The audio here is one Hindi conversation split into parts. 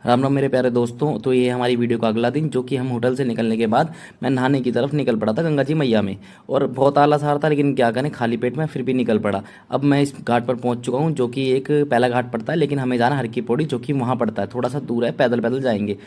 राम राम मेरे प्यारे दोस्तों। तो ये हमारी वीडियो का अगला दिन, जो कि हम होटल से निकलने के बाद मैं नहाने की तरफ निकल पड़ा था गंगा जी मैया में। और बहुत आलस आ रहा था, लेकिन क्या करें, खाली पेट में फिर भी निकल पड़ा। अब मैं इस घाट पर पहुंच चुका हूं, जो कि एक पहला घाट पड़ता है, लेकिन हमें जाना हर की पौड़ी, जो कि वहां पड़ता है, थोड़ा सा दूर है, पैदल पैदल जाएंगे।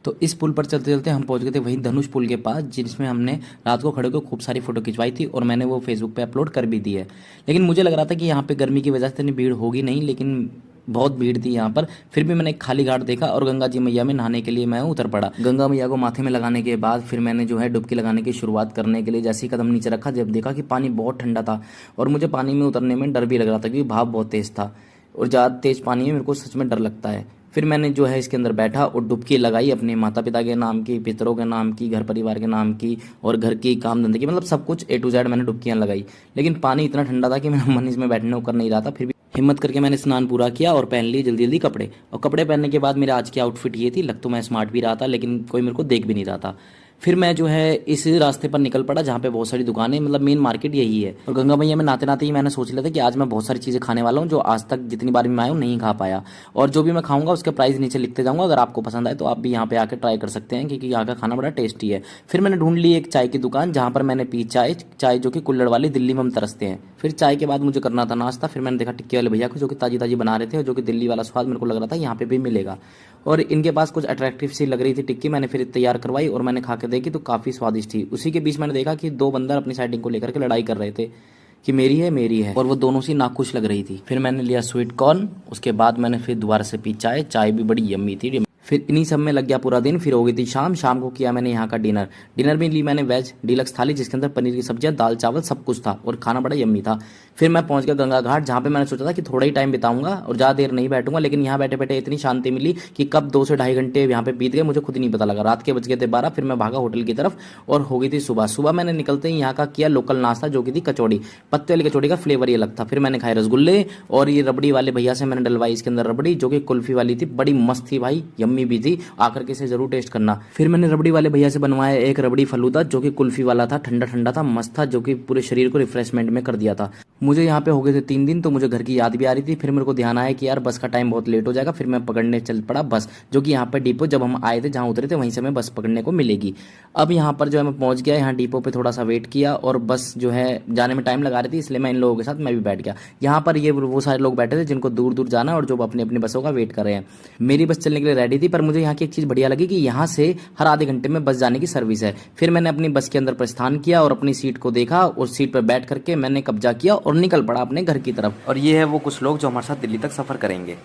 तो इस पुल पर चलते चलते हम पहुंच गए थे वहीं धनुष पुल के पास, जिसमें हमने रात को खड़े होकर खूब सारी फोटो खिंचवाई थी, और मैंने वो फेसबुक पे अपलोड कर भी दी है। लेकिन मुझे लग रहा था कि यहाँ पे गर्मी की वजह से इतनी भीड़ होगी नहीं, लेकिन बहुत भीड़ थी यहाँ पर। फिर भी मैंने एक खाली घाट देखा और गंगा जी मैया में नहाने के लिए मैं उतर पड़ा। गंगा मैया को माथे में लगाने के बाद फिर मैंने जो है डुबकी लगाने की शुरुआत करने के लिए जैसे ही कदम नीचे रखा, जब देखा कि पानी बहुत ठंडा था और मुझे पानी में उतरने में डर भी लग रहा था, क्योंकि भाव बहुत तेज था, और ज़्यादा तेज पानी में मेरे को सच में डर लगता है। फिर मैंने जो है इसके अंदर बैठा और डुबकी लगाई, अपने माता पिता के नाम की, पितरों के नाम की, घर परिवार के नाम की, और घर की, काम धंधे की, मतलब सब कुछ A to Z मैंने डुबकियां लगाई। लेकिन पानी इतना ठंडा था कि मेरा मन इसमें बैठने को कर नहीं रहा था। फिर भी हिम्मत करके मैंने स्नान पूरा किया और पहन लिए जल्दी जल्दी कपड़े। और कपड़े पहनने के बाद मेरे आज की आउटफिट ये थी, लग तो मैं स्मार्ट भी रहा था, लेकिन कोई मेरे को देख भी नहीं रहा था। फिर मैं जो है इस रास्ते पर निकल पड़ा जहाँ पे बहुत सारी दुकानें, मतलब मेन मार्केट यही है। और गंगा मैया में नहाते नहाते ही मैंने सोच लिया था कि आज मैं बहुत सारी चीज़ें खाने वाला हूँ, जो आज तक जितनी बार भी मैं आया हूँ नहीं खा पाया। और जो भी मैं खाऊंगा उसके प्राइस नीचे लिखते जाऊंगा, अगर आपको पसंद आए तो आप भी यहाँ पे आकर ट्राई कर सकते हैं, क्योंकि यहाँ का खाना बड़ा टेस्टी है। फिर मैंने ढूंढ ली एक चाय की दुकान, जहाँ पर मैंने पी चाय चाय जो कि कुल्हड़ वाली, दिल्ली में हम तरसते हैं। फिर चाय के बाद मुझे करना था नाश्ता। फिर मैंने देखा टिक्की वाले भैया को, जो कि ताजी ताजी बना रहे थे, और जो कि दिल्ली वाला स्वाद मेरे को लग रहा था यहाँ पे भी मिलेगा। और इनके पास कुछ अट्रैक्टिव सी लग रही थी टिक्की, मैंने फिर तैयार करवाई और मैंने खा के देखी तो काफ़ी स्वादिष्ट थी। उसी के बीच मैंने देखा कि दो बंदर अपनी साइडिंग को लेकर के लड़ाई कर रहे थे कि मेरी है, और वो दोनों सी नाखुश लग रही थी। फिर मैंने लिया स्वीट कॉर्न, उसके बाद मैंने फिर दोबारा से पी चाय, चाय भी बड़ी यम्मी थी। फिर इन्हीं सब में लग गया पूरा दिन। फिर हो गई थी शाम, शाम को किया मैंने यहाँ का डिनर। डिनर में ली मैंने वेज डीलक्स थाली, जिसके अंदर पनीर की सब्जियां, दाल चावल सब कुछ था, और खाना बड़ा यम्मी था। फिर मैं पहुंच गया गंगा घाट, जहाँ पे मैंने सोचा था कि थोड़ा ही टाइम बिताऊंगा और ज़्यादा देर नहीं बैठूंगा, लेकिन यहाँ बैठे बैठे इतनी शांति मिली कि कब 2 से ढाई घंटे यहाँ पे बीत गए मुझे खुद ही नहीं पता लगा। रात के बज गए थे 12। फिर मैं भागा होटल की तरफ और हो गई थी सुबह। सुबह मैंने निकलते ही यहाँ का किया लोकल नाश्ता, जो कि थी कचौड़ी। पत्ते वाली कचौड़ी का फ्लेवर ये अलग था। फिर मैंने खाए रसगुल्ले, और ये रबड़ी वाले भैया से मैंने डलवाई इसके अंदर रबड़ी, जो कि कुल्फी वाली थी, बड़ी मस्त थी भाई, यम्मी भी थी, आकर के इसे जरूर टेस्ट करना। फिर मैंने रबड़ी वाले भैया से बनवाया एक रबड़ी फलूदा, जो कि कुल्फी वाला था, ठंडा ठंडा था, मस्त था, जो कि पूरे शरीर को रिफ्रेशमेंट में कर दिया था। मुझे यहाँ पे हो गए थे 3 दिन, तो मुझे घर की याद भी आ रही थी। फिर मेरे को ध्यान आया कि यार बस का टाइम बहुत लेट हो जाएगा। फिर मैं पकड़ने चल पड़ा बस, जो कि यहाँ पर डिपो जब हम आए थे, जहाँ उतरे थे, वहीं से हमें बस पकड़ने को मिलेगी। अब यहाँ पर जो है मैं पहुंच गया, यहाँ डिपो पे थोड़ा सा वेट किया, और बस जो है जाने में टाइम लगा रही थी, इसलिए मैं इन लोगों के साथ मैं भी बैठ गया। यहाँ पर ये वो सारे लोग बैठे थे जिनको दूर दूर जाना, और जो अपनी अपनी बसों का वेट कर रहे हैं। मेरी बस चलने के लिए रेडी थी, पर मुझे यहाँ की एक चीज़ बढ़िया लगी कि यहाँ से हर आधे घंटे में बस जाने की सर्विस है। फिर मैंने अपनी बस के अंदर प्रस्थान किया और अपनी सीट को देखा, और सीट पर बैठ करके मैंने कब्जा किया और निकल पड़ा अपने घर की तरफ। और ये है वो कुछ लोग जो हमारे साथ दिल्ली तक सफ़र करेंगे।